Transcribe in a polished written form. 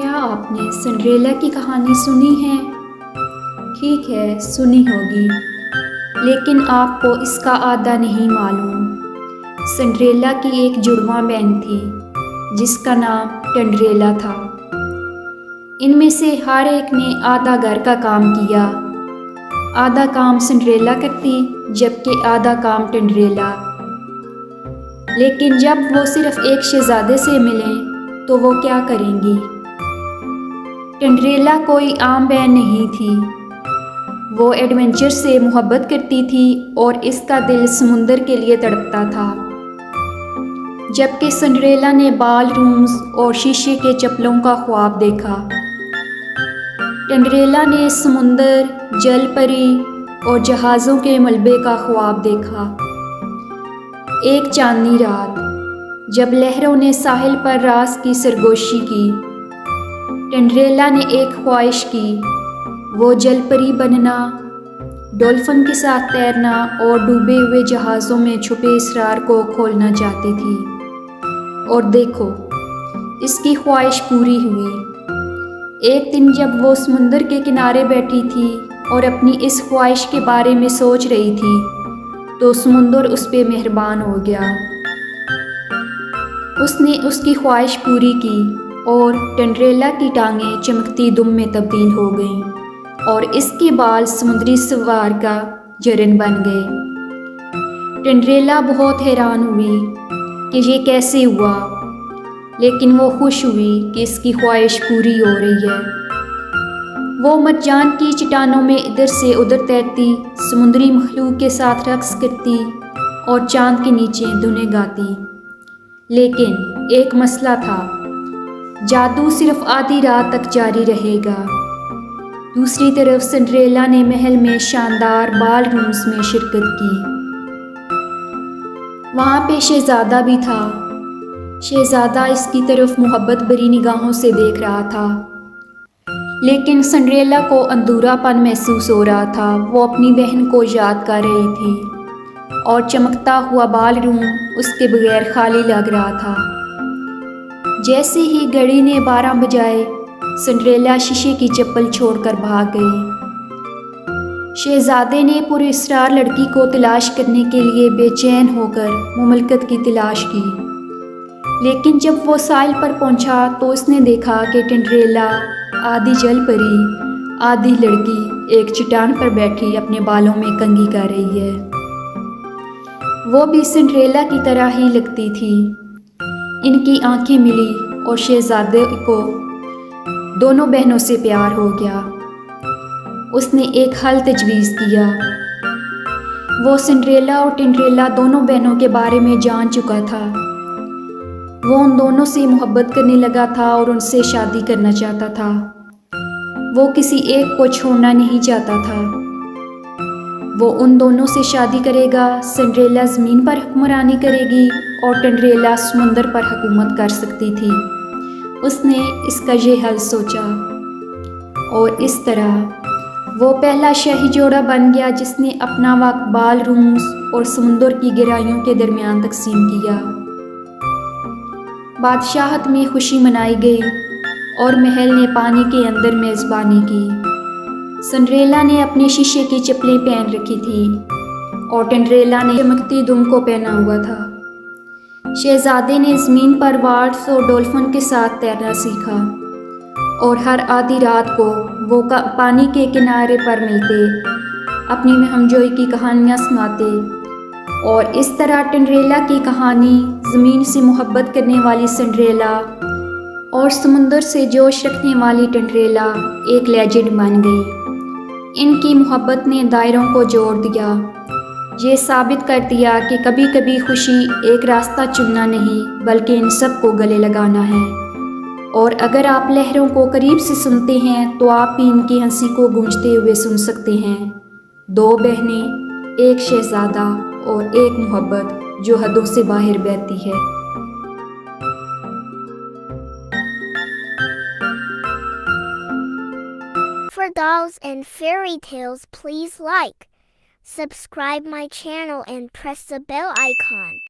کیا آپ نے سنڈریلا کی کہانی سنی ہے؟ ٹھیک ہے، سنی ہوگی، لیکن آپ کو اس کا آدھا نہیں معلوم۔ سنڈریلا کی ایک جڑواں بہن تھی جس کا نام ٹنڈریلا تھا۔ ان میں سے ہر ایک نے آدھا گھر کا کام کیا۔ آدھا کام سنڈریلا کرتی جبکہ آدھا کام ٹنڈریلا۔ لیکن جب وہ صرف ایک شہزادے سے ملیں تو وہ کیا کریں گی؟ ٹنڈریلا کوئی عام بہن نہیں تھی، وہ ایڈونچر سے محبت کرتی تھی اور اس کا دل سمندر کے لیے تڑپتا تھا۔ جبکہ سنڈریلا نے بال رومز اور شیشے کے چپلوں کا خواب دیکھا۔ ٹنڈریلا نے سمندر، جل پری اور جہازوں کے ملبے کا خواب دیکھا۔ ایک چاندنی رات جب لہروں نے ساحل پر راز کی سرگوشی کی، ٹنڈریلا نے ایک خواہش کی۔ وہ جل پری بننا، ڈولفن کے ساتھ تیرنا اور ڈوبے ہوئے جہازوں میں چھپے اسرار کو کھولنا چاہتی تھی۔ اور دیکھو، اس کی خواہش پوری ہوئی۔ ایک دن جب وہ سمندر کے کنارے بیٹھی تھی اور اپنی اس خواہش کے بارے میں سوچ رہی تھی تو سمندر اس پہ مہربان ہو گیا۔ اس نے اس کی خواہش پوری کی اور ٹنڈریلا کی ٹانگیں چمکتی دم میں تبدیل ہو گئیں اور اس کے بال سمندری سوار کا جرن بن گئے۔ ٹنڈریلا بہت حیران ہوئی کہ یہ کیسے ہوا، لیکن وہ خوش ہوئی کہ اس کی خواہش پوری ہو رہی ہے۔ وہ مرجان کی چٹانوں میں ادھر سے ادھر تیرتی، سمندری مخلوق کے ساتھ رقص کرتی اور چاند کے نیچے دھنیں گاتی۔ لیکن ایک مسئلہ تھا، جادو صرف آدھی رات تک جاری رہے گا۔ دوسری طرف سنڈریلا نے محل میں شاندار بال رومز میں شرکت کی۔ وہاں پہ شہزادہ بھی تھا۔ شہزادہ اس کی طرف محبت بھری نگاہوں سے دیکھ رہا تھا، لیکن سنڈریلا کو ادھورا پن محسوس ہو رہا تھا۔ وہ اپنی بہن کو یاد کر رہی تھی اور چمکتا ہوا بال روم اس کے بغیر خالی لگ رہا تھا۔ جیسے ہی گھڑی نے 12 بجائے، سنڈریلا شیشے کی چپل چھوڑ کر بھاگ گئی۔ شہزادے نے پراسرار لڑکی کو تلاش کرنے کے لیے بے چین ہو کر مملکت کی تلاش کی، لیکن جب وہ ساحل پر پہنچا تو اس نے دیکھا کہ ٹنڈریلا، آدھی جل پری آدھی لڑکی، ایک چٹان پر بیٹھی اپنے بالوں میں کنگھی کر رہی ہے۔ وہ بھی سنڈریلا کی طرح ہی لگتی تھی۔ ان کی آنکھیں ملی اور شہزادے کو دونوں بہنوں سے پیار ہو گیا۔ اس نے ایک حل تجویز کیا۔ وہ سنڈریلا اور ٹنڈریلا دونوں بہنوں کے بارے میں جان چکا تھا۔ وہ ان دونوں سے محبت کرنے لگا تھا اور ان سے شادی کرنا چاہتا تھا۔ وہ کسی ایک کو چھوڑنا نہیں چاہتا تھا۔ وہ ان دونوں سے شادی کرے گا، سنڈریلا زمین پر حکمرانی کرے گی اور ٹنڈریلا سمندر پر حکومت کر سکتی تھی۔ اس نے اس کا یہ حل سوچا اور اس طرح وہ پہلا شاہی جوڑا بن گیا جس نے اپنا وقت بال رومز اور سمندر کی گہرائیوں کے درمیان تقسیم کیا۔ بادشاہت میں خوشی منائی گئی اور محل نے پانی کے اندر میزبانی کی۔ سنڈریلا نے اپنے شیشے کی چپلیں پہن رکھی تھی اور ٹنڈریلا نے چمکتی دم کو پہنا ہوا تھا۔ شہزادے نے زمین پر والٹس اور ڈولفن کے ساتھ تیرنا سیکھا اور ہر آدھی رات کو وہ پانی کے کنارے پر ملتے، اپنی ہمجوئی کی کہانیاں سناتے، اور اس طرح ٹنڈریلا کی کہانی زمین سے محبت کرنے والی سنڈریلا اور سمندر سے جوش رکھنے والی ٹنڈریلا ایک لیجنڈ بن گئی۔ ان کی محبت نے دائروں کو جوڑ دیا، یہ ثابت کر دیا کہ کبھی کبھی خوشی ایک راستہ چننا نہیں بلکہ ان سب کو گلے لگانا ہے۔ اور اگر آپ لہروں کو قریب سے سنتے ہیں تو آپ بھی ان کی ہنسی کو گونجتے ہوئے سن سکتے ہیں۔ دو بہنیں، ایک شہزادہ اور ایک محبت جو حدوں سے باہر بہتی ہے۔ For dolls and fairy tales, please like, subscribe my channel and press the bell icon.